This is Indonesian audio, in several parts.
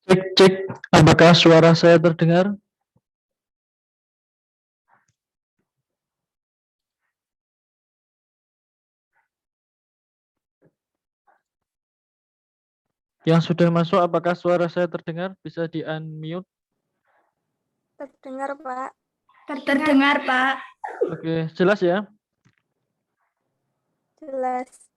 Cek, cek. Apakah suara saya terdengar? Yang sudah masuk, apakah suara saya terdengar? Bisa di-unmute. Terdengar, Pak. Terdengar, Pak. Oke, jelas ya? Jelas.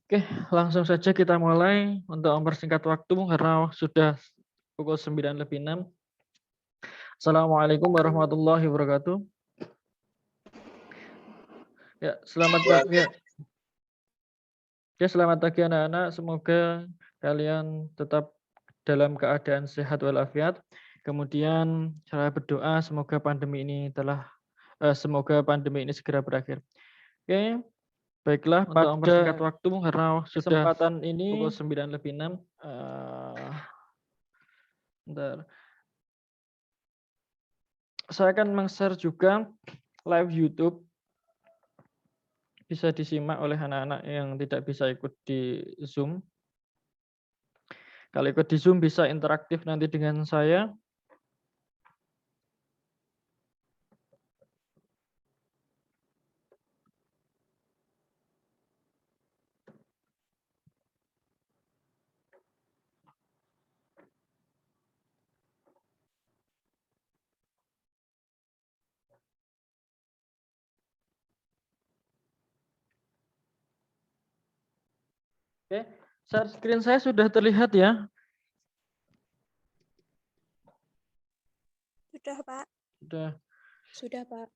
Oke, langsung saja kita mulai untuk mempersingkat waktu karena sudah pukul 9:06. Assalamualaikum warahmatullahi wabarakatuh. Ya, selamat pagi. Ya, selamat pagi anak-anak. Semoga kalian tetap dalam keadaan sehat walafiat. Kemudian saya berdoa semoga pandemi ini segera berakhir. Oke, baiklah untuk mempersingkat waktu karena sudah kesempatan ini pukul 9:06. Bentar. Saya akan meng-share juga live YouTube. Bisa disimak oleh anak-anak yang tidak bisa ikut di Zoom. Kalau ikut di Zoom bisa interaktif nanti dengan saya. Oke, share screen saya sudah terlihat ya? Sudah, Pak. Sudah. Sudah, Pak.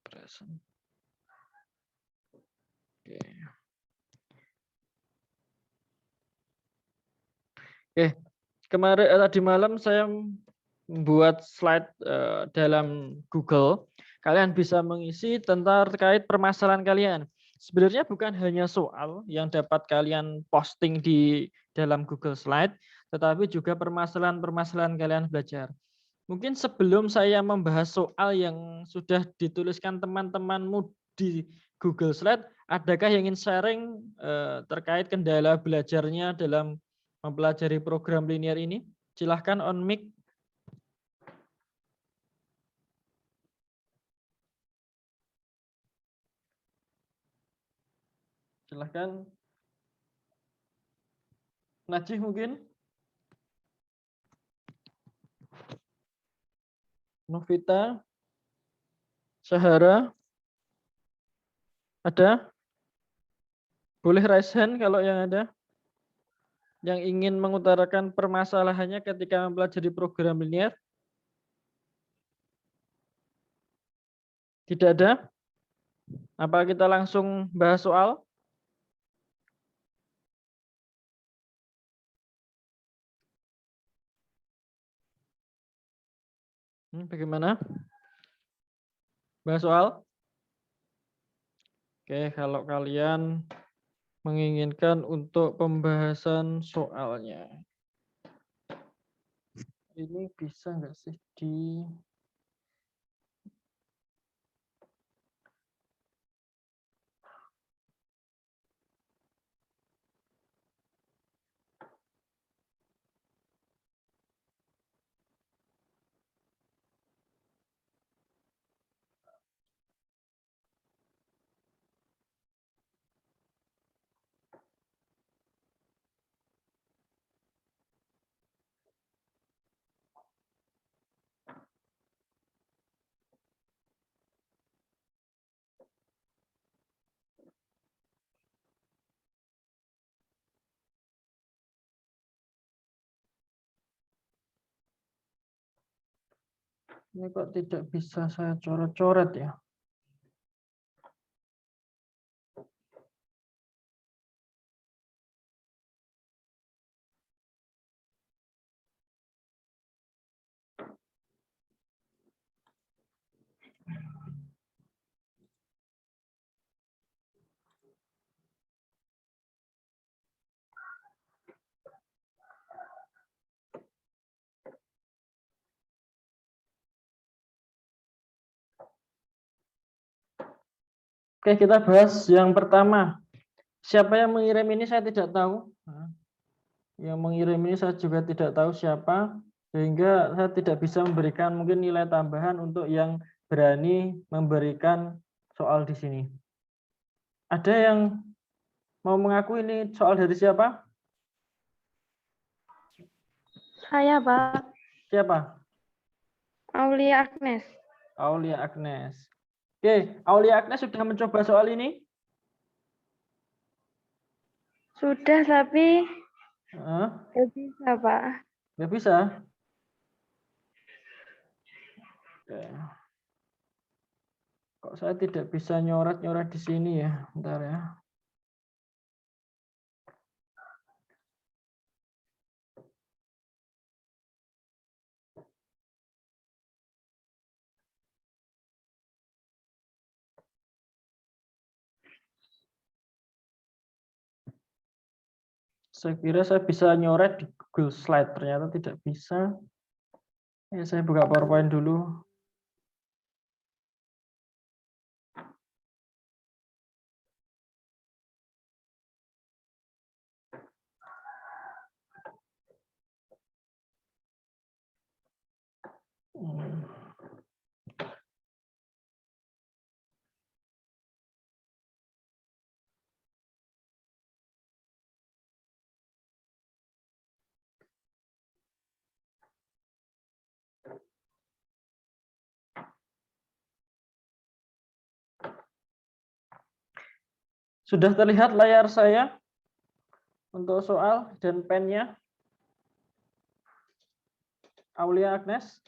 Present. Oke. Oke, kemarin tadi malam saya membuat slide dalam Google. Kalian bisa mengisi tentang terkait permasalahan kalian. Sebenarnya bukan hanya soal yang dapat kalian posting di dalam Google Slide, tetapi juga permasalahan-permasalahan kalian belajar. Mungkin sebelum saya membahas soal yang sudah dituliskan teman-temanmu di Google Slide, adakah yang ingin sharing terkait kendala belajarnya dalam mempelajari program linear ini? Silahkan on mic. Silahkan. Najih mungkin? Novita? Sahara? Ada? Boleh raise hand kalau yang ada. Yang ingin mengutarakan permasalahannya ketika mempelajari program linear? Tidak ada? Apa kita langsung bahas soal? Bagaimana? Bahas soal? Oke, kalau kalian menginginkan untuk pembahasan soalnya. Ini bisa nggak sih di... Ini kok tidak bisa saya coret-coret ya? Oke, kita bahas yang pertama. Siapa yang mengirim ini saya tidak tahu. Yang mengirim ini saya juga tidak tahu siapa, sehingga saya tidak bisa memberikan mungkin nilai tambahan untuk yang berani memberikan soal di sini. Ada yang mau mengaku ini soal dari siapa? Saya, Pak. Siapa? Aulia Agnes. Aulia Agnes. Oke, Aulia Agnes sudah mencoba soal ini? Sudah, tapi Hah? nggak bisa, Pak. Nggak bisa? Oke. Kok saya tidak bisa nyoret-nyoret di sini ya? Bentar ya. Saya kira saya bisa nyoret di Google Slide, ternyata tidak bisa. Ya, saya buka PowerPoint dulu. Sudah terlihat layar saya untuk soal dan pennya? Aulia Agnes?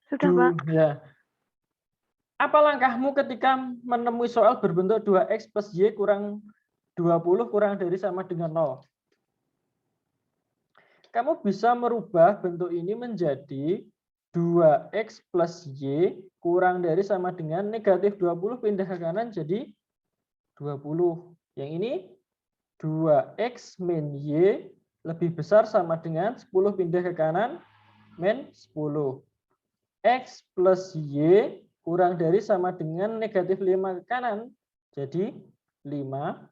Sudah, Pak. Ya. Apa langkahmu ketika menemui soal berbentuk 2x plus y kurang 20 kurang dari sama dengan 0? Kamu bisa merubah bentuk ini menjadi 2x plus y kurang dari sama dengan negatif 20 pindah ke kanan jadi 20. Yang ini 2x min y lebih besar sama dengan 10 pindah ke kanan min 10. X plus y kurang dari sama dengan negatif 5 ke kanan. Jadi 5.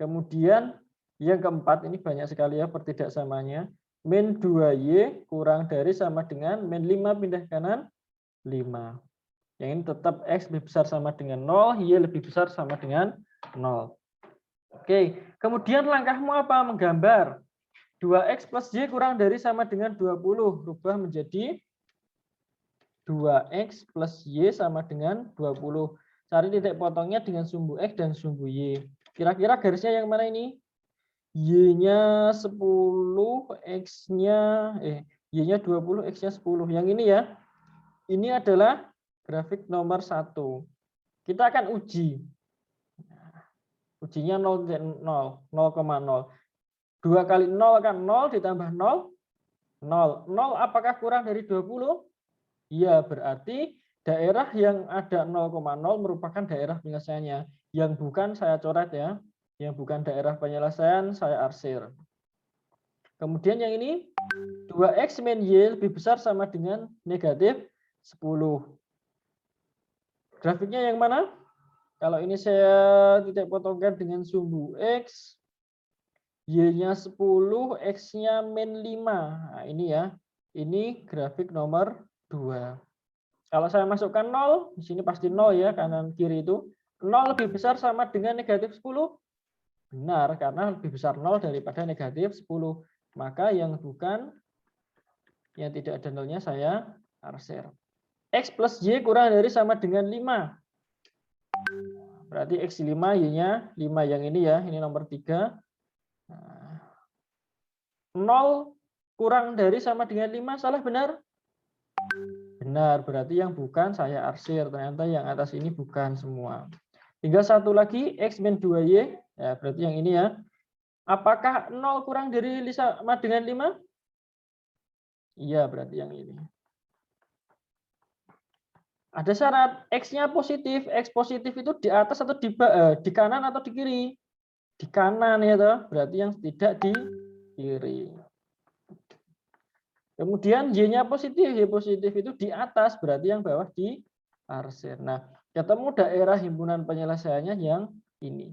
Kemudian yang keempat, ini banyak sekali ya pertidaksamanya. Min 2y kurang dari sama dengan min 5 pindah ke kanan 5. Yang ini tetap X lebih besar sama dengan 0, Y lebih besar sama dengan 0. Oke, kemudian langkahmu apa? Menggambar. 2X plus Y kurang dari sama dengan 20. Rubah menjadi 2X plus Y sama dengan 20. Cari titik potongnya dengan sumbu X dan sumbu Y. Kira-kira garisnya yang mana ini? Y-nya 10, X-nya Y-nya 20, X-nya 10. Yang ini ya. Ini adalah grafik nomor 1. Kita akan uji. Ujinya 0,0. 2 kali 0 kan 0 ditambah 0. 0. 0 apakah kurang dari 20? Iya, berarti daerah yang ada 0,0 merupakan daerah penyelesaiannya. Yang bukan saya coret ya. Yang bukan daerah penyelesaian saya arsir. Kemudian yang ini 2x min y lebih besar sama dengan negatif 10. Grafiknya yang mana? Kalau ini saya titik potongkan dengan sumbu X. Y-nya 10, X-nya min 5. Nah, ini ya. Ini grafik nomor 2. Kalau saya masukkan 0, di sini pasti 0 ya, kanan kiri itu. 0 lebih besar sama dengan negatif 10. Benar, karena lebih besar 0 daripada negatif 10. Maka yang bukan, yang tidak ada nolnya saya arsir. X plus Y kurang dari sama dengan 5. Berarti X 5, Y-nya 5. Yang ini ya, ini nomor 3. 0 kurang dari sama dengan 5, salah benar? Benar, berarti yang bukan saya arsir. Ternyata yang atas ini bukan semua. Tinggal satu lagi, X min 2Y. Ya, berarti yang ini ya. Apakah 0 kurang dari sama dengan 5? Iya, berarti yang ini. Ada syarat, X-nya positif. X positif itu di atas atau di kanan atau di kiri? Di kanan ya toh, berarti yang tidak di kiri. Kemudian Y-nya positif, Y positif itu di atas, berarti yang bawah di arsir. Nah, ketemu daerah himpunan penyelesaiannya yang ini.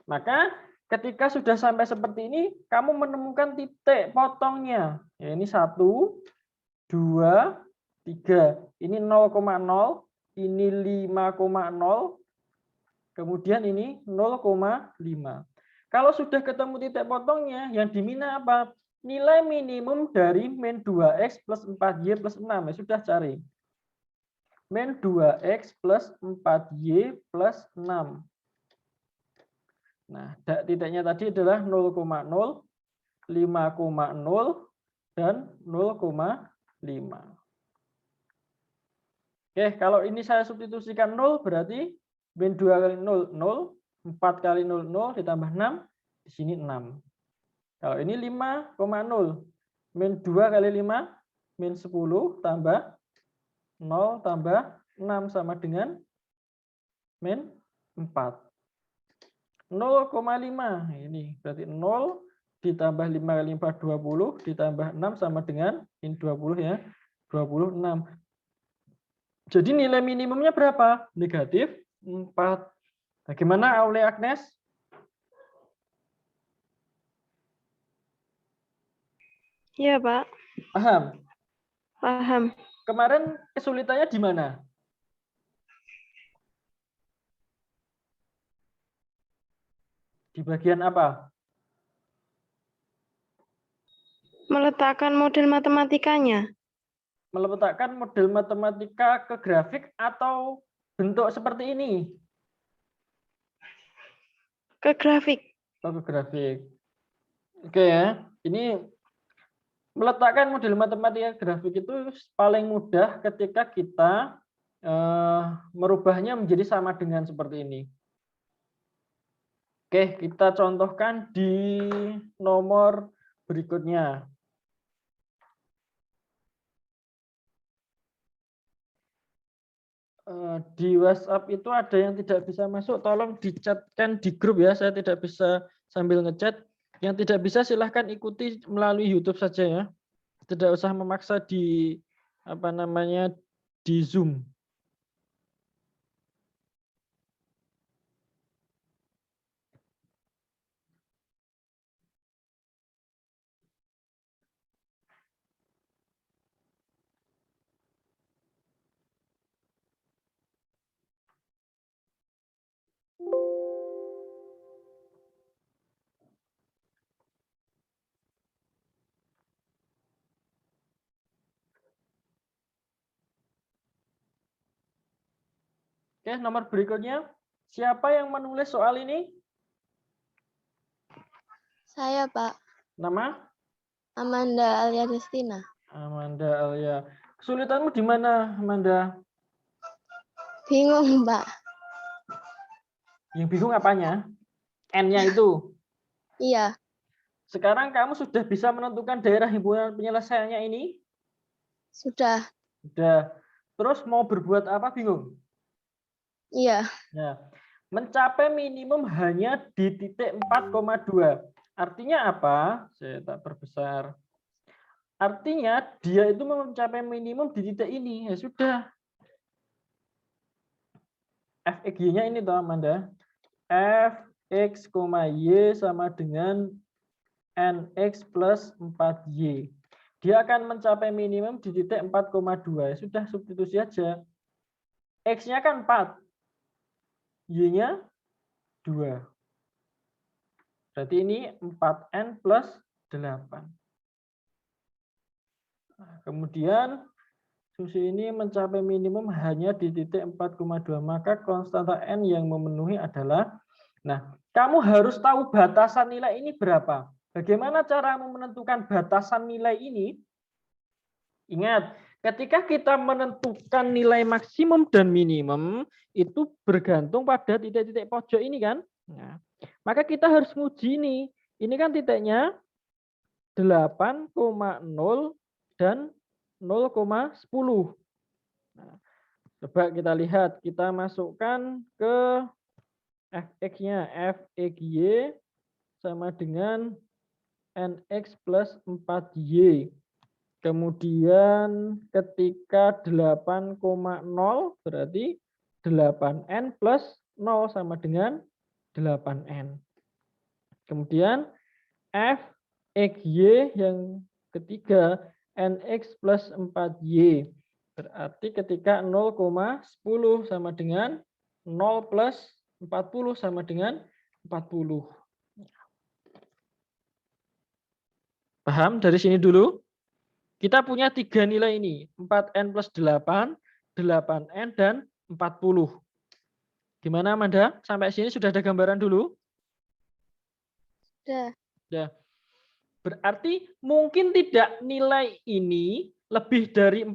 Maka ketika sudah sampai seperti ini, kamu menemukan titik potongnya. Ya, ini 1, 2, 3. Ini 0,0, ini 5,0, kemudian ini 0,5. Kalau sudah ketemu titik potongnya, yang diminta apa? Nilai minimum dari min 2x plus 4y plus 6. Ya, sudah cari. Min 2x plus 4y plus 6. Nah, titiknya tadi adalah 0,0, 5,0, dan 0,5. Oke, kalau ini saya substitusikan 0, berarti min 2 kali 0, 0. 4 kali 0, 0, ditambah 6. Di sini 6. Kalau ini 5,0. Min 2 kali 5, min 10, tambah 0, tambah 6, sama dengan min 4. 0,5. Ini berarti 0 ditambah 5 kali 4, 20, ditambah 6 sama dengan min 20 ya, 26. Jadi nilai minimumnya berapa? Negatif 4. Bagaimana Aulia Agnes? Iya, Pak. Paham? Paham. Kemarin kesulitannya di mana? Di bagian apa? Meletakkan model matematikanya. Meletakkan model matematika ke grafik atau bentuk seperti ini? Ke grafik. Oh, ke grafik. Oke ya. Ini meletakkan model matematika grafik itu paling mudah ketika kita merubahnya menjadi sama dengan seperti ini. Oke, kita contohkan di nomor berikutnya. Di WhatsApp itu ada yang tidak bisa masuk, tolong dicatkan di grup ya. Saya tidak bisa sambil ngechat. Yang tidak bisa silahkan ikuti melalui YouTube saja ya. Tidak usah memaksa di di Zoom. Oke, nomor berikutnya. Siapa yang menulis soal ini? Saya, Pak. Nama? Amanda Alia Destina. Amanda Alia. Kesulitanmu di mana, Amanda? Bingung, Pak. Yang bingung apanya? N-nya itu? Iya. Sekarang kamu sudah bisa menentukan daerah himpunan penyelesaiannya ini? Sudah. Sudah. Terus mau berbuat apa, bingung? Iya. Nah, mencapai minimum hanya di titik 4,2. Artinya apa? Saya tak perbesar. Artinya dia itu mencapai minimum di titik ini. Ya sudah. Fx-nya ini toh, Amanda. Fx, y sama dengan nx plus 4y. Dia akan mencapai minimum di titik 4,2. Ya sudah, substitusi aja. X-nya kan 4. Y-nya 2. Berarti ini 4N plus 8. Nah, kemudian susi ini mencapai minimum hanya di titik 4,2. Maka konstanta N yang memenuhi adalah, nah, kamu harus tahu batasan nilai ini berapa. Bagaimana cara menentukan batasan nilai ini? Ingat, Ketika kita menentukan nilai maksimum dan minimum, itu bergantung pada titik-titik pojok ini kan. Nah, maka kita harus nguji nih. Ini kan titiknya 8,0 dan 0,10. Nah, coba kita lihat, kita masukkan ke fx-nya, fxy sama dengan nx plus 4y. Kemudian ketika 8,0 berarti 8n plus 0 sama dengan 8n. Kemudian f xy yang ketiga nx plus 4y. Berarti ketika 0,10 sama dengan 0 plus 40 sama dengan 40. Paham dari sini dulu? Kita punya 3 nilai ini, 4n plus 8, 8n, dan 40. Gimana Amanda? Sampai sini sudah ada gambaran dulu? Sudah. Berarti mungkin tidak nilai ini lebih dari 40.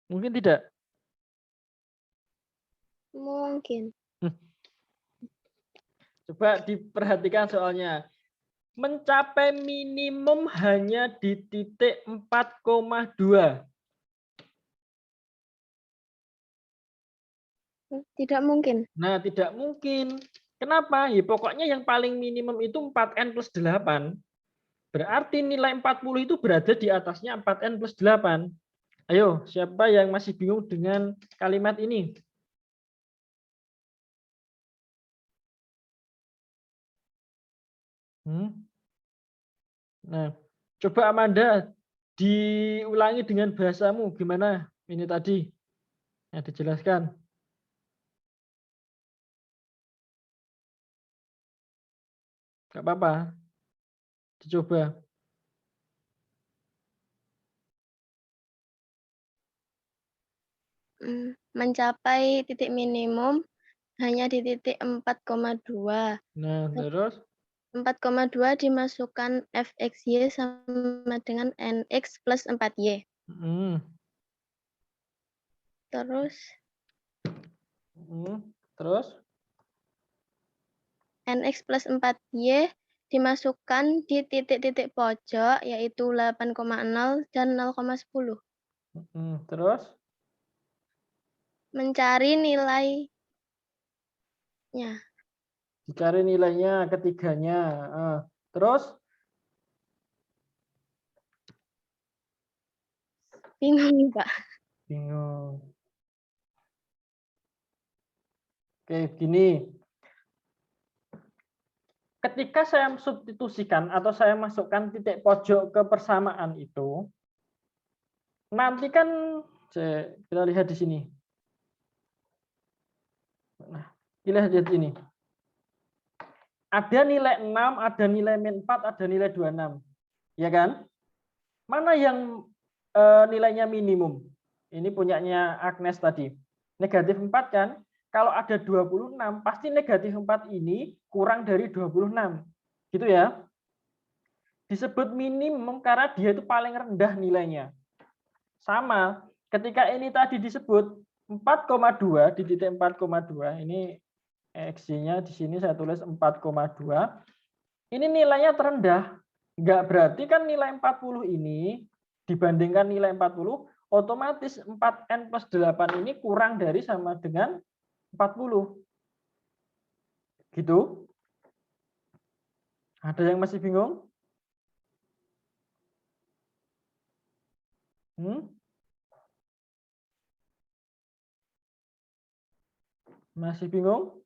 Mungkin tidak? Mungkin. Coba diperhatikan soalnya. Mencapai minimum hanya di titik 4,2. Tidak mungkin. Nah, tidak mungkin. Kenapa? Ya, pokoknya yang paling minimum itu 4n plus 8. Berarti nilai 40 itu berada di atasnya 4n plus 8. Ayo, siapa yang masih bingung dengan kalimat ini? Nah, coba Amanda diulangi dengan bahasamu. Gimana ini tadi? Nah, dijelaskan. Gak apa-apa. Dicoba. Mencapai titik minimum hanya di titik 4,2. Nah, terus? 4,2 dimasukkan fxy sama dengan nx plus 4y. Terus? Terus? Nx plus 4y dimasukkan di titik-titik pojok, yaitu 8,0 dan 0,10. Terus? Mencari nilainya. Dicari nilainya ketiganya. Terus? Bingung, Pak. Bingung. Oke, gini. Ketika saya substitusikan atau saya masukkan titik pojok ke persamaan itu, nanti kan kita lihat di sini. Nah, kita lihat di sini. Ada nilai 6, ada nilai min 4, ada nilai 26. Ya kan? Mana yang nilainya minimum? Ini punyanya Agnes tadi. Negatif 4 kan? Kalau ada 26, pasti negatif 4 ini kurang dari 26. Gitu ya. Disebut minimum karena dia itu paling rendah nilainya. Sama, ketika ini tadi disebut 4,2 di titik 4,2, ini X-nya di sini saya tulis 4,2. Ini nilainya terendah. Enggak berarti kan nilai 40 ini dibandingkan nilai 40, otomatis 4n plus 8 ini kurang dari sama dengan 40. Gitu. Ada yang masih bingung? Masih bingung?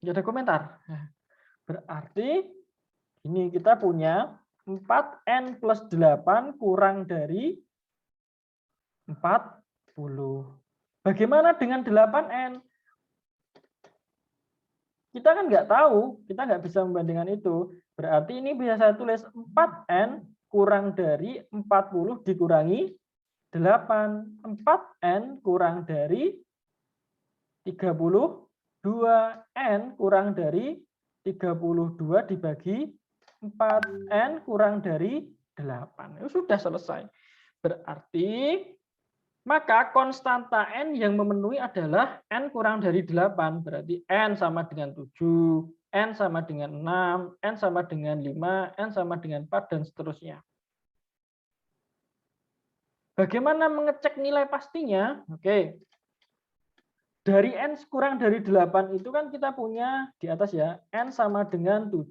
Tidak ada komentar. Berarti ini kita punya 4n plus 8 kurang dari 40. Bagaimana dengan 8n? Kita kan nggak tahu, kita nggak bisa membandingkan itu. Berarti ini bisa saya tulis 4n kurang dari 40 dikurangi 8. 4N kurang dari 32. N kurang dari 32 dibagi 4. N kurang dari 8. Itu sudah selesai. Berarti maka konstanta N yang memenuhi adalah N kurang dari 8. Berarti N sama dengan 7, N sama dengan 6, N sama dengan 5, N sama dengan 4, dan seterusnya. Bagaimana mengecek nilai pastinya? Oke. Dari N kurang dari 8 itu kan kita punya di atas ya, N sama dengan 7,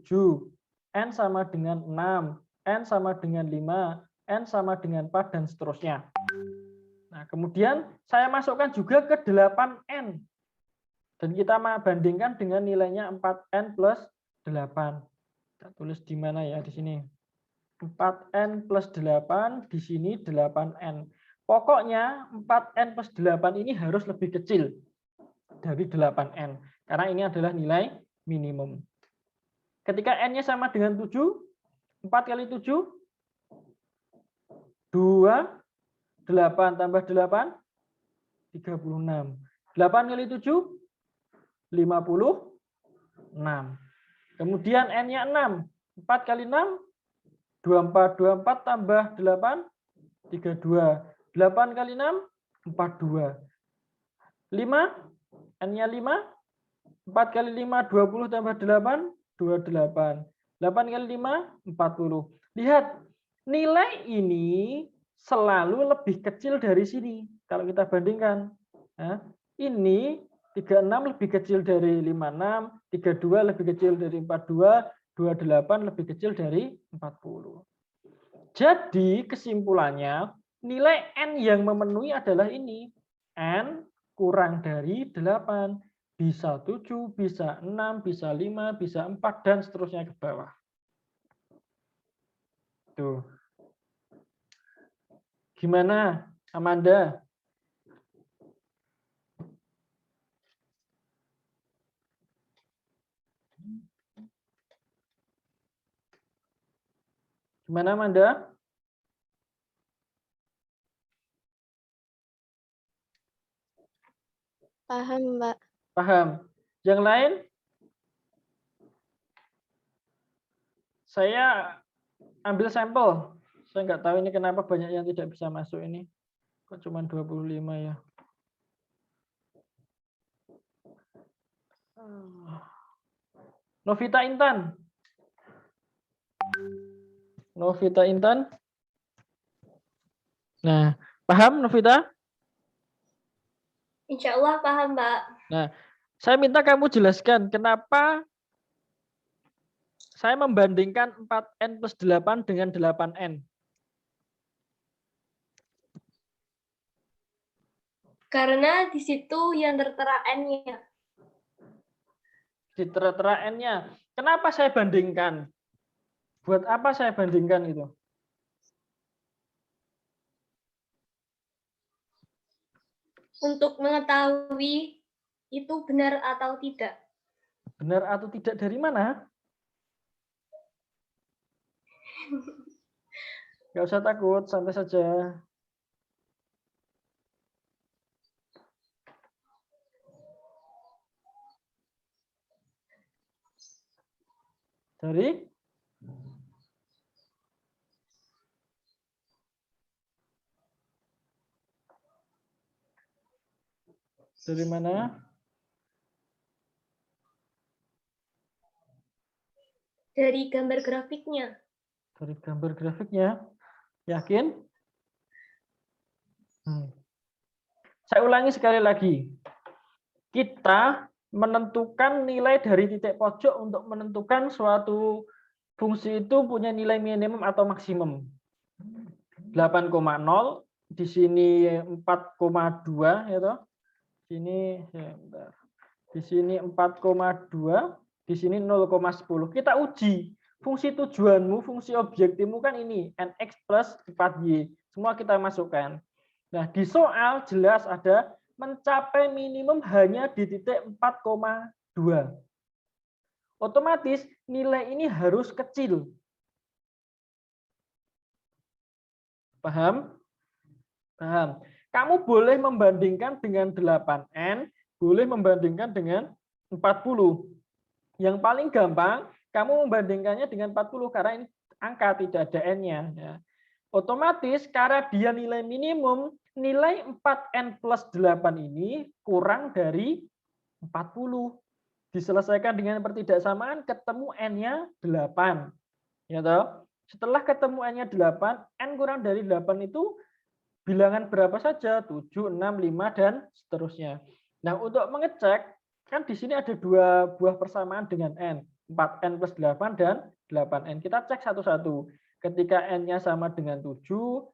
N sama dengan 6, N sama dengan 5, N sama dengan 4, dan seterusnya. Nah, kemudian saya masukkan juga ke 8N. Dan kita bandingkan dengan nilainya 4N plus 8. Kita tulis di mana ya? Di sini. 4N plus 8, di sini 8N. Pokoknya 4N plus 8 ini harus lebih kecil dari 8N. Karena ini adalah nilai minimum. Ketika N-nya sama dengan 7, 4 kali 7, 2, 8 tambah 8, 36. 8 kali 7, 56. Kemudian N-nya 6. 4 kali 6, 24. 24 tambah 8, 32. 8 kali 6, 42. 5, N-nya 5. 4 kali 5, 20 tambah 8, 28. 8 kali 5, 40. Lihat, nilai ini selalu lebih kecil dari sini. Kalau kita bandingkan. Nah, ini 36 lebih kecil dari 56, 32 lebih kecil dari 42, 28 lebih kecil dari 40. Jadi kesimpulannya, nilai N yang memenuhi adalah ini. N kurang dari 8. Bisa 7, bisa 6, bisa 5, bisa 4, dan seterusnya ke bawah. Tuh. Gimana, Amanda? Gimana, Amanda? Paham, Mbak. Paham. Yang lain? Saya ambil sampel. Saya nggak tahu ini kenapa banyak yang tidak bisa masuk ini. Kok cuma 25 ya? Novita Intan. Novita Intan. Nah, paham Novita? Insya Allah paham, Mbak. Nah, saya minta kamu jelaskan kenapa saya membandingkan 4N plus 8 dengan 8N. Karena di situ yang tertera N-nya. Di tera N-nya. Kenapa saya bandingkan? Buat apa saya bandingkan itu? Untuk mengetahui itu benar atau tidak. Benar atau tidak dari mana? Nggak usah takut, santai saja. Dari mana? Dari gambar grafiknya. Dari gambar grafiknya. Yakin? Saya ulangi sekali lagi. Kita menentukan nilai dari titik pojok untuk menentukan suatu fungsi itu punya nilai minimum atau maksimum. 8,0, di sini 4,2 ya toh. Sini ya, bentar. Di sini 4,2, di sini 0,10. Kita uji. Fungsi tujuanmu, fungsi objektifmu kan ini, nx plus 4y. Semua kita masukkan. Nah, di soal jelas ada mencapai minimum hanya di titik 4,2. Otomatis nilai ini harus kecil. Paham? Paham? Kamu boleh membandingkan dengan 8N, boleh membandingkan dengan 40. Yang paling gampang, kamu membandingkannya dengan 40 karena ini angka, tidak ada N-nya. Ya. Otomatis karena dia nilai minimum, nilai 4N plus 8 ini kurang dari 40. Diselesaikan dengan pertidaksamaan, ketemu N-nya 8. Ya toh? Setelah ketemu N-nya 8, N kurang dari 8 itu bilangan berapa saja? 7, 6, 5, dan seterusnya. Nah, untuk mengecek, kan di sini ada dua buah persamaan dengan N. 4N plus 8 dan 8N. Kita cek satu-satu. Ketika N-nya sama dengan 7,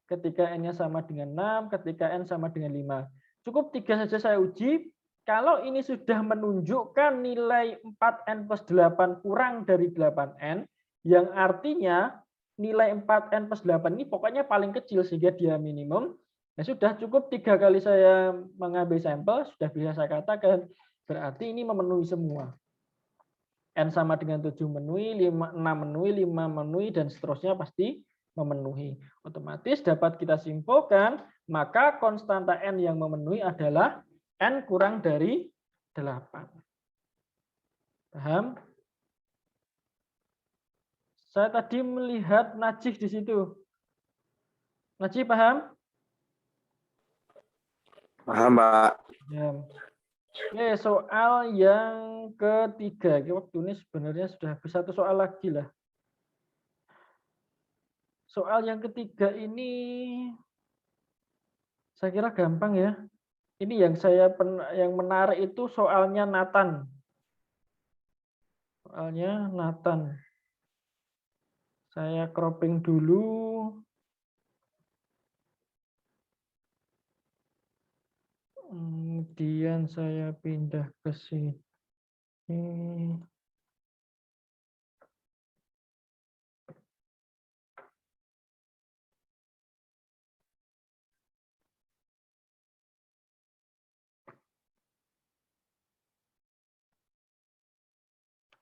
ketika N-nya sama dengan 6, ketika N sama dengan 5. Cukup 3 saja saya uji. Kalau ini sudah menunjukkan nilai 4N plus 8 kurang dari 8N, yang artinya nilai 4N plus 8 ini pokoknya paling kecil sehingga dia minimum. Ya sudah cukup 3 kali saya mengambil sampel, sudah bisa saya katakan berarti ini memenuhi semua. N sama dengan 7 memenuhi, 6 memenuhi, 5 memenuhi, dan seterusnya pasti memenuhi. Otomatis dapat kita simpulkan, maka konstanta N yang memenuhi adalah N kurang dari 8. Paham? Saya tadi melihat Najih di situ. Najih paham? Paham, Pak. Ya. Oke, soal yang ketiga. Waktu ini sebenarnya sudah habis, satu soal lagi lah. Soal yang ketiga ini saya kira gampang ya. Ini yang menarik itu soalnya Nathan. Soalnya Nathan. Saya cropping dulu. Kemudian saya pindah ke sini.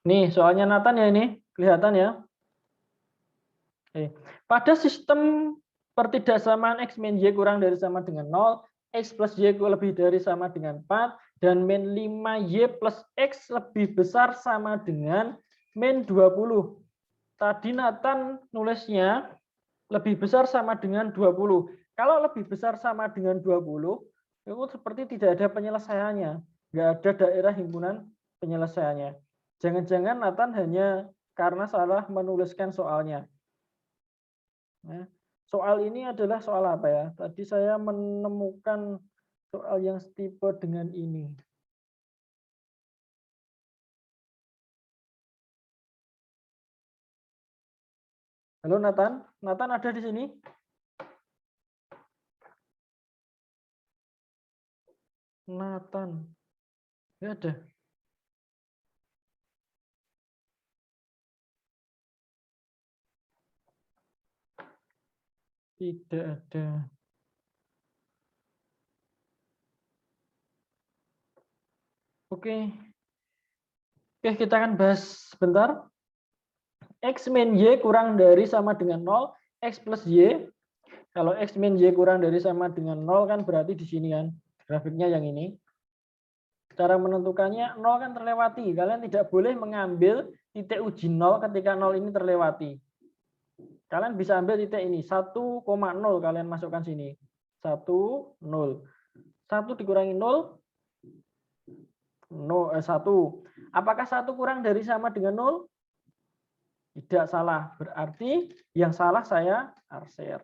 Nih, soalnya Nathan ya ini, kelihatan ya. Oke. Pada sistem pertidaksamaan X min Y kurang dari sama dengan 0, X plus Y lebih dari sama dengan 4, dan min 5Y plus X lebih besar sama dengan min 20. Tadi Nathan nulisnya lebih besar sama dengan 20. Kalau lebih besar sama dengan 20, itu seperti tidak ada penyelesaiannya. Nggak ada daerah himpunan penyelesaiannya. Jangan-jangan Nathan hanya karena salah menuliskan soalnya. Nah, soal ini adalah soal apa ya? Tadi saya menemukan soal yang setipe dengan ini. Halo Nathan, Nathan ada di sini? Nathan, nggak ada. Tidak ada. Oke. Oke, kita akan bahas sebentar. X min Y kurang dari sama dengan 0, X plus Y. Kalau X min Y kurang dari sama dengan 0 kan berarti di sini kan. Grafiknya yang ini. Cara menentukannya 0 kan terlewati. Kalian tidak boleh mengambil titik uji 0 ketika 0 ini terlewati. Kalian bisa ambil titik ini, 1,0 kalian masukkan sini. 1, 0. 1 dikurangi 0, 1. Apakah 1 kurang dari sama dengan 0? Tidak, salah. Berarti yang salah saya arser.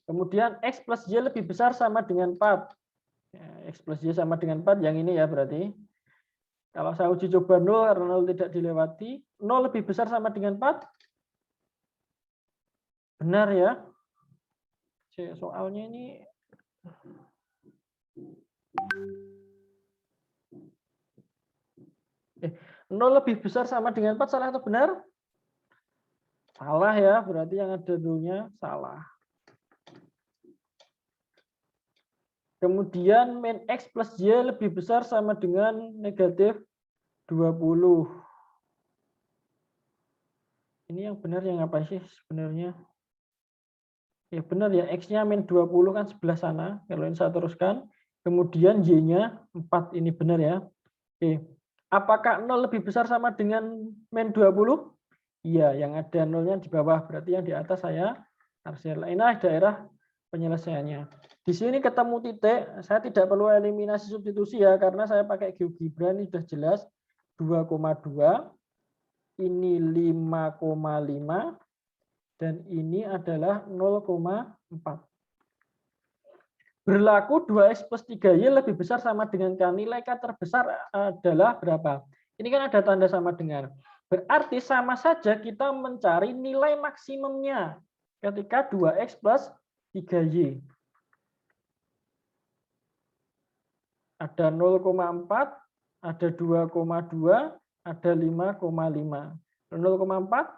Kemudian X plus Y lebih besar sama dengan 4. X plus Y sama dengan 4, yang ini ya berarti. Kalau saya uji coba 0 karena 0 tidak dilewati, 0 lebih besar sama dengan 4? Benar ya? Soalnya ini 0 lebih besar sama dengan 4, salah atau benar? Salah ya, berarti yang ada dulunya salah. Kemudian min X plus Y lebih besar sama dengan negatif 20. Ini yang benar yang apa sih sebenarnya? Ya benar ya, X-nya min 20 kan sebelah sana. Kalau ini saya teruskan. Kemudian Y-nya 4. Ini benar ya. Oke. Apakah 0 lebih besar sama dengan min 20? Iya, yang ada 0-nya di bawah. Berarti yang di atas saya parsial. Inilah daerah penyelesaiannya. Di sini ketemu titik. Saya tidak perlu eliminasi substitusi ya. Karena saya pakai GeoGebra. Ini sudah jelas. 2,2. Ini 5,5. Dan ini adalah 0,4. Berlaku 2X plus 3Y lebih besar sama dengan K. Nilai K terbesar adalah berapa? Ini kan ada tanda sama dengan. Berarti sama saja kita mencari nilai maksimumnya ketika 2X plus 3Y. Ada 0,4, ada 2,2, ada 5,5. 0,4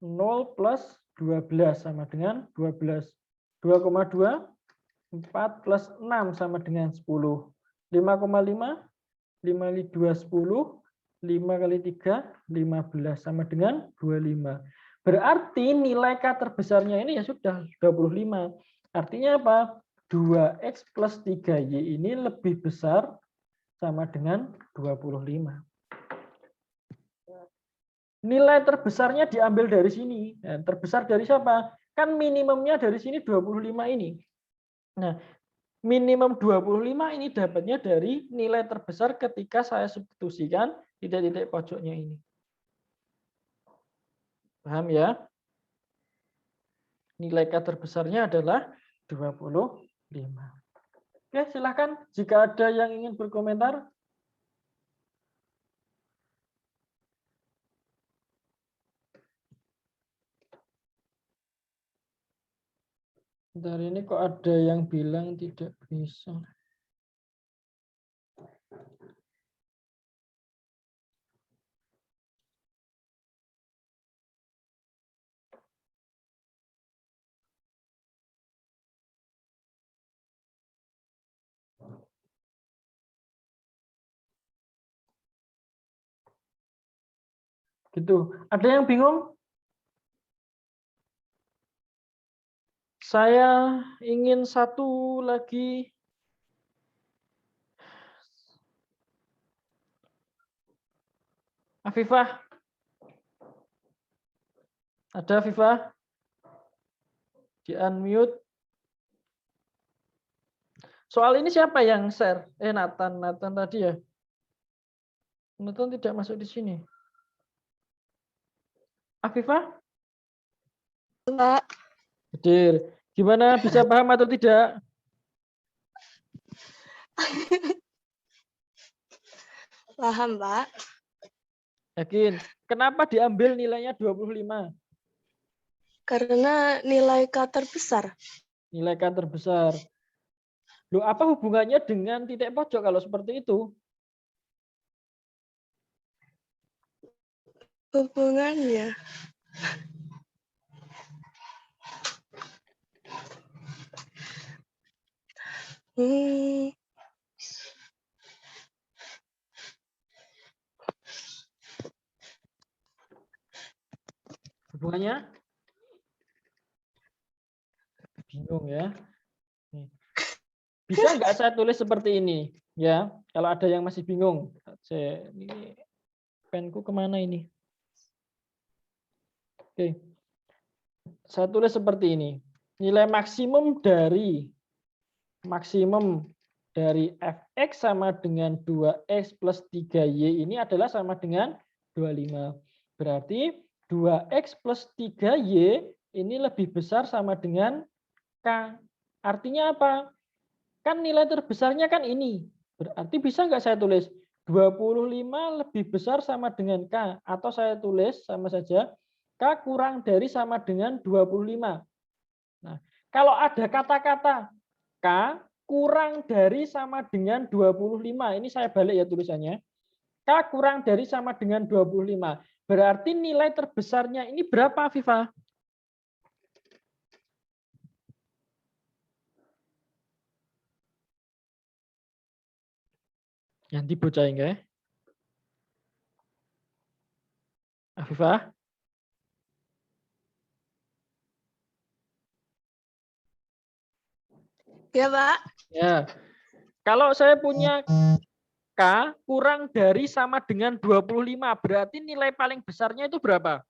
0 plus 12 sama dengan 12. 2,2, 4 plus 6 sama dengan 10. 5,5, 5 kali 2, 10. 5 kali 3, 15 sama dengan 25. Berarti nilai K terbesarnya ini ya sudah 25. Artinya apa? 2X plus 3Y ini lebih besar sama dengan 25. Nilai terbesarnya diambil dari sini. Nah, terbesar dari siapa? Kan minimumnya dari sini 25 ini. Nah, minimum 25 ini dapatnya dari nilai terbesar ketika saya substitusikan titik-titik pojoknya ini. Paham ya? Nilai K terbesarnya adalah 25. Oke, silakan jika ada yang ingin berkomentar. Dari ini kok ada yang bilang tidak bisa. Gitu. Ada yang bingung? Saya ingin satu lagi. Afifah. Ada Afifah? Di unmute. Soal ini siapa yang share? Nathan tadi ya. Nathan tidak masuk di sini. Afifah? Pak. Hadir. Gimana, bisa paham atau tidak? Paham, Pak. Yakin. Kenapa diambil nilainya 25? Karena nilai K terbesar. Nilai K terbesar. Loh, apa hubungannya dengan titik pojok kalau seperti itu? Hubungannya. Hubungannya? Bingung ya. Bisa nggak saya tulis seperti ini? Ya, kalau ada yang masih bingung. Ini penku kemana ini? Oke. Saya tulis seperti ini. Nilai maksimum dari fx sama dengan 2x plus 3y ini adalah sama dengan 25. Berarti 2x plus 3y ini lebih besar sama dengan K. Artinya apa? Kan nilai terbesarnya kan ini. Berarti bisa nggak saya tulis 25 lebih besar sama dengan K. Atau saya tulis sama saja K kurang dari sama dengan 25. Nah, kalau ada kata-kata K kurang dari sama dengan 25. Ini saya balik ya tulisannya. K kurang dari sama dengan 25. Berarti nilai terbesarnya ini berapa, Viva? Yang dibocah enggak? Afifah? Ya, Pak. Ya. Kalau saya punya K kurang dari sama dengan 25, berarti nilai paling besarnya itu berapa?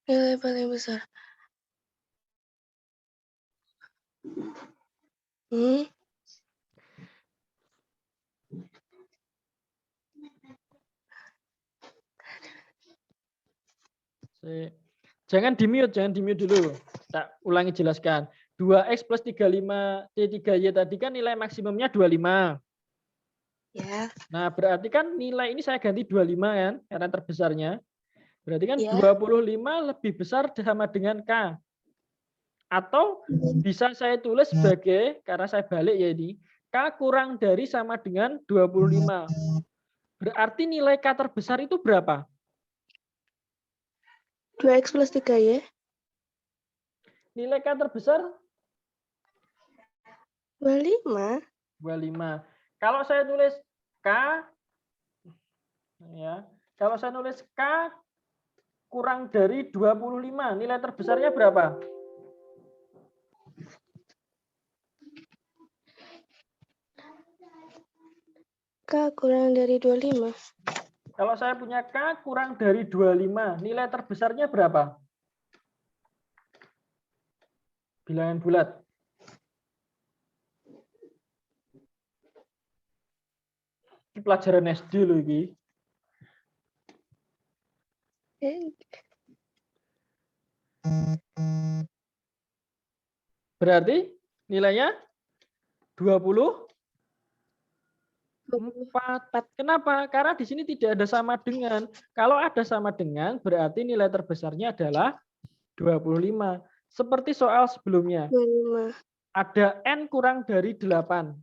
Nilai paling besar. Hmm. Jangan di-mute dulu. Tak ulangi jelaskan. 2X plus 35C3Y tadi kan nilai maksimumnya 25. Ya. Nah, berarti kan nilai ini saya ganti 25 kan, karena terbesarnya. Berarti kan Ya. 25 lebih besar sama dengan K. Atau bisa saya tulis sebagai, karena saya balik ya ini, K kurang dari sama dengan 25. Berarti nilai K terbesar itu berapa? 2X plus 3Y. Nilai K terbesar 25. 25. Kalau saya tulis K, ya, kalau saya nulis K kurang dari 25, nilai terbesarnya berapa? K kurang dari 25. Kalau saya punya K kurang dari 25, nilai terbesarnya berapa? Bilangan bulat. Ini pelajaran SD loh ini. Berarti nilainya 24. Kenapa? Karena di sini tidak ada sama dengan. Kalau ada sama dengan, berarti nilai terbesarnya adalah 25. Seperti soal sebelumnya. 25. Ada N kurang dari 8.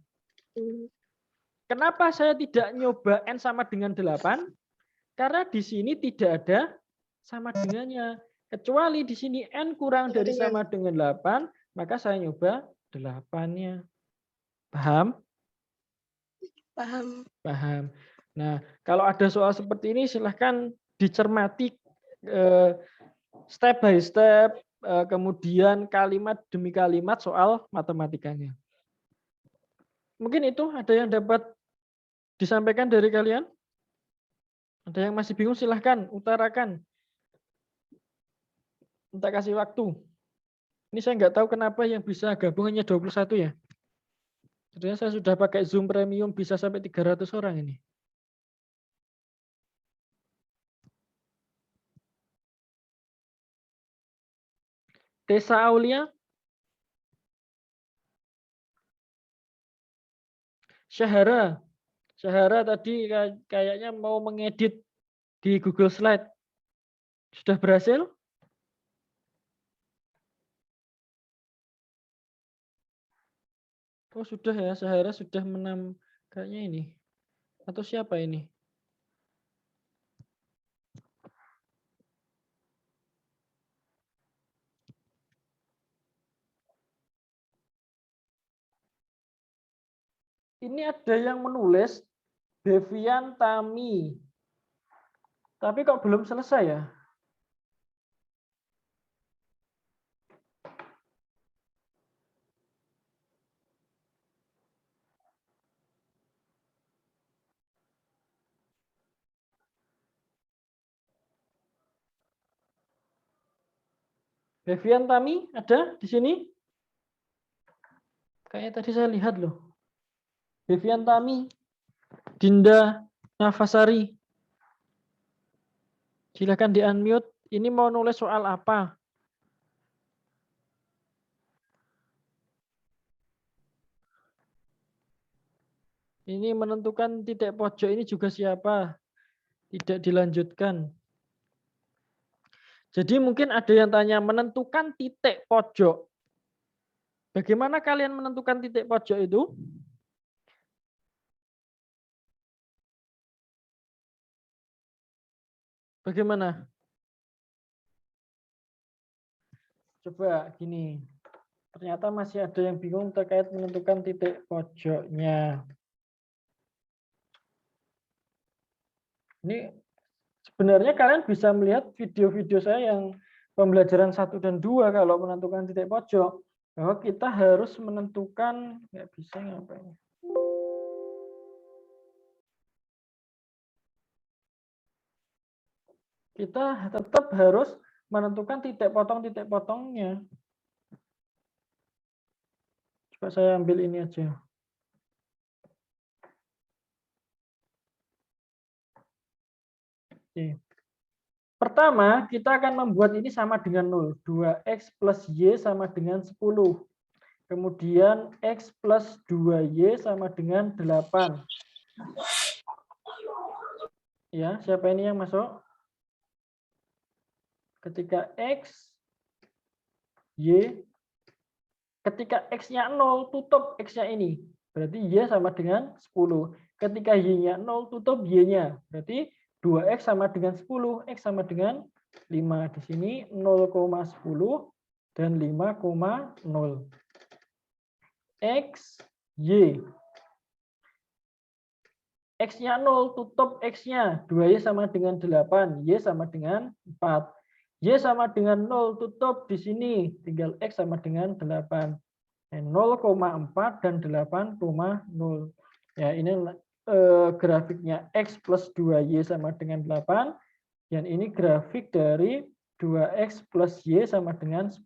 Kenapa saya tidak nyoba N sama dengan 8? Karena di sini tidak ada sama dengannya. Kecuali di sini N kurang dari sama dengan 8, maka saya nyoba 8-nya. Paham? Paham. Paham. Nah, kalau ada soal seperti ini silahkan dicermati step by step, kemudian kalimat demi kalimat soal matematikanya. Mungkin itu ada yang dapat disampaikan dari kalian? Ada yang masih bingung silahkan utarakan. Minta kasih waktu. Ini saya nggak tahu kenapa yang bisa gabung hanya 21 ya. Sebenarnya saya sudah pakai Zoom Premium bisa sampai 300 orang ini. Tessa Aulia. Syahara. Syahara tadi kayaknya mau mengedit di Google Slide. Sudah berhasil? Oh sudah ya, Syahara sudah kayaknya ini. Atau siapa ini? Ini ada yang menulis Devian Tami. Tapi kok belum selesai ya? Devian Tami ada di sini? Kayaknya tadi saya lihat loh. Devian Tami, Dinda Nafasari. Silakan di-unmute. Ini mau nulis soal apa? Ini menentukan titik pojok ini juga siapa? Tidak dilanjutkan. Jadi mungkin ada yang tanya menentukan titik pojok. Bagaimana kalian menentukan titik pojok itu? Bagaimana? Coba gini. Ternyata masih ada yang bingung terkait menentukan titik pojoknya. Ini sebenarnya kalian bisa melihat video-video saya yang pembelajaran 1 dan 2 kalau menentukan titik pojok, bahwa kita harus menentukan, nggak bisa ngapain. Kita tetap harus menentukan titik potongnya. Coba saya ambil ini aja. Oke. Pertama, kita akan membuat ini sama dengan 0. 2x plus y sama dengan 10. Kemudian x plus 2y sama dengan 8. Ya, siapa ini yang masuk? Ketika x, y, ketika x-nya 0, tutup x-nya ini. Berarti y sama dengan 10. Ketika y-nya 0, tutup y-nya. Berarti 2x sama dengan 10, x sama dengan 5. Di sini 0,10 dan 5,0. X, y. X-nya 0, tutup x-nya. 2y sama dengan 8, y sama dengan 4. Y sama dengan 0, tutup di sini. Tinggal X sama dengan 8. 0,4 dan 8,0. Ya, ini grafiknya X plus 2Y sama dengan 8. Dan ini grafik dari 2X plus Y sama dengan 10.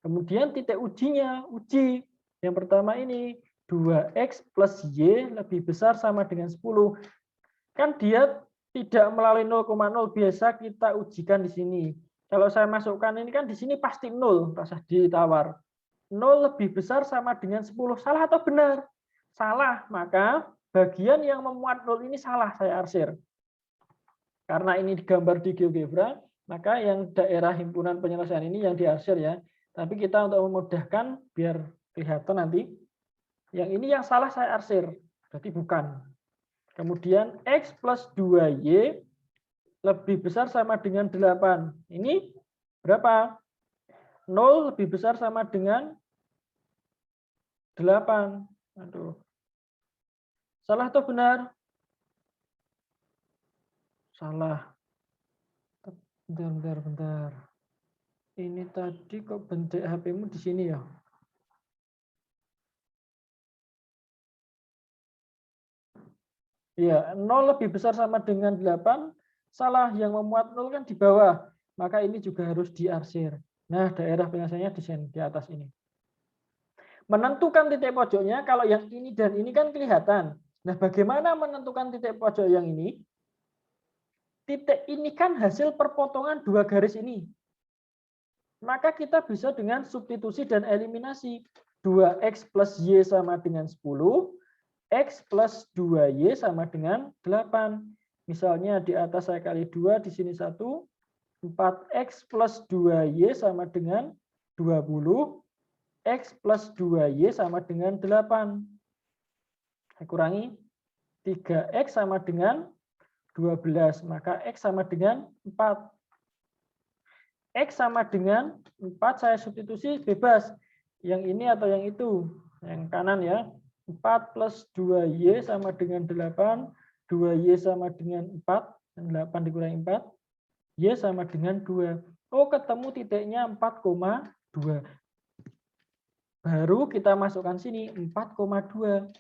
Kemudian titik ujinya, uji. Yang pertama ini, 2X plus Y lebih besar sama dengan 10. Kan dia tidak melalui 0,0, biasa kita ujikan di sini. Kalau saya masukkan ini kan di sini pasti 0, rasa ditawar. 0 lebih besar sama dengan 10. Salah atau benar? Salah, maka bagian yang memuat 0 ini salah, saya arsir. Karena ini digambar di GeoGebra, maka yang daerah himpunan penyelesaian ini yang diarsir ya. Tapi kita untuk memudahkan, biar kelihatan nanti, yang ini yang salah saya arsir, berarti bukan. Kemudian X plus 2Y lebih besar sama dengan 8. Ini berapa? 0 lebih besar sama dengan 8. Aduh. Salah atau benar? Salah. Bentar. Ini tadi kok bentuk HP-mu di sini ya? Ya, 0 lebih besar sama dengan 8, salah, yang memuat 0 kan di bawah. Maka ini juga harus diarsir. Nah, daerah penyelesaiannya di atas ini. Menentukan titik pojoknya, kalau yang ini dan ini kan kelihatan. Nah, bagaimana menentukan titik pojok yang ini? Titik ini kan hasil perpotongan dua garis ini. Maka kita bisa dengan substitusi dan eliminasi. 2x plus y sama dengan 10. X plus 2Y sama dengan 8. Misalnya di atas saya kali 2, di sini 1. 4X plus 2Y sama dengan 20. X plus 2Y sama dengan 8. Saya kurangi. 3X sama dengan 12. Maka X sama dengan 4. X sama dengan 4, saya substitusi bebas. Yang ini atau yang itu. Yang kanan ya. 4 plus 2Y sama dengan 8, 2Y sama dengan 4, dan 8 dikurangi 4, Y sama dengan 2. Oh, ketemu titiknya 4,2. Baru kita masukkan sini 4,2.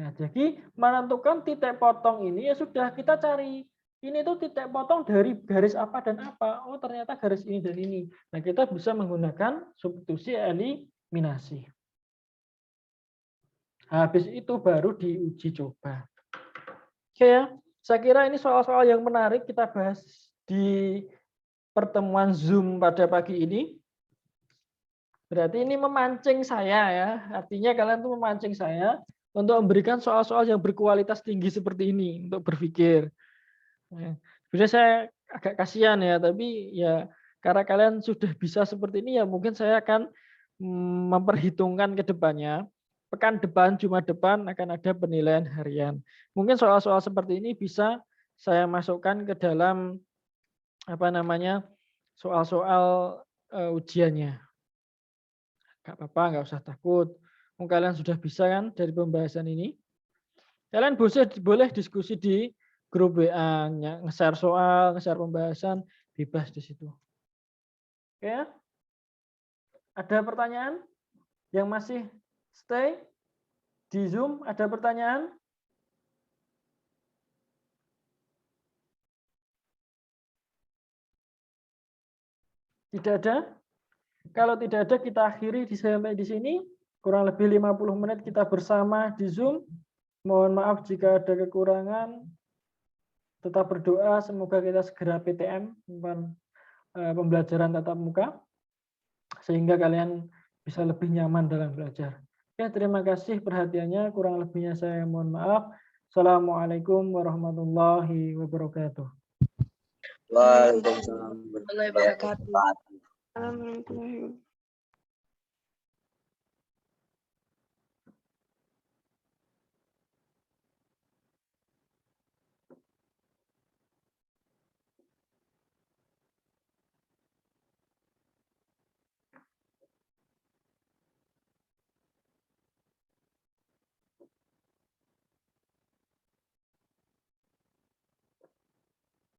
Nah, jadi menentukan titik potong ini ya sudah kita cari. Ini tuh titik potong dari garis apa dan apa. Oh, ternyata garis ini dan ini. Nah, kita bisa menggunakan substitusi eliminasi. Habis itu baru diuji coba. Oke ya, saya kira ini soal-soal yang menarik kita bahas di pertemuan Zoom pada pagi ini. Berarti ini memancing saya ya, artinya kalian tuh memancing saya untuk memberikan soal-soal yang berkualitas tinggi seperti ini untuk berpikir. Sebenarnya saya agak kasihan ya, tapi ya karena kalian sudah bisa seperti ini ya mungkin saya akan memperhitungkan ke depannya. Pekan depan, Jumat depan akan ada penilaian harian. Mungkin soal-soal seperti ini bisa saya masukkan ke dalam soal-soal ujiannya. Gak apa-apa, nggak usah takut. Kalian sudah bisa kan dari pembahasan ini. Kalian boleh diskusi di grup WA, nge-share soal, nge-share pembahasan, bebas di situ. Oke. Ada pertanyaan yang masih stay di Zoom? Ada pertanyaan? Tidak ada? Kalau tidak ada, kita akhiri sampai di sini. Kurang lebih 50 menit kita bersama di Zoom. Mohon maaf jika ada kekurangan. Tetap berdoa, semoga kita segera PTM, pembelajaran tatap muka, sehingga kalian bisa lebih nyaman dalam belajar. Oke, terima kasih perhatiannya. Kurang lebihnya saya mohon maaf. Assalamualaikum warahmatullahi wabarakatuh. Waalaikumsalam warahmatullahi wabarakatuh. Assalamualaikum.